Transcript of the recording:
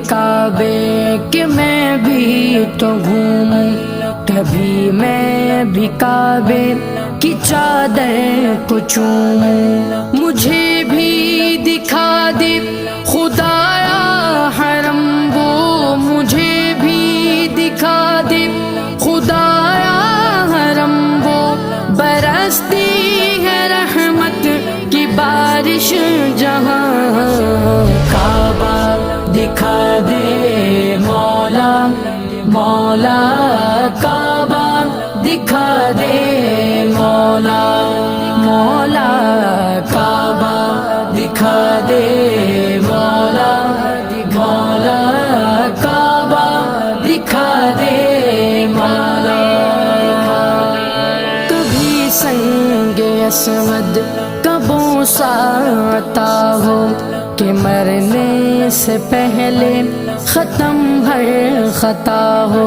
کعبے کہ میں بھی تو گھوموں، کبھی میں بھی کعبے کی چادر کو چوموں، مجھے بھی دکھا دے خدایا حرم وہ، مجھے بھی دکھا دے خدایا حرم وہ، برستی ہے رحمت کی بارش جہاں، کعبہ دکھا دے مولا مولا، کعبہ دکھا دے مولا مولا، کعبہ دکھا دے مولا مولا، کعبہ دکھا دے مولا۔ کبھی سنگ اسود کا بوسہ عطا ہو کہ مرنے سے پہلے ختم ہر خطا ہو،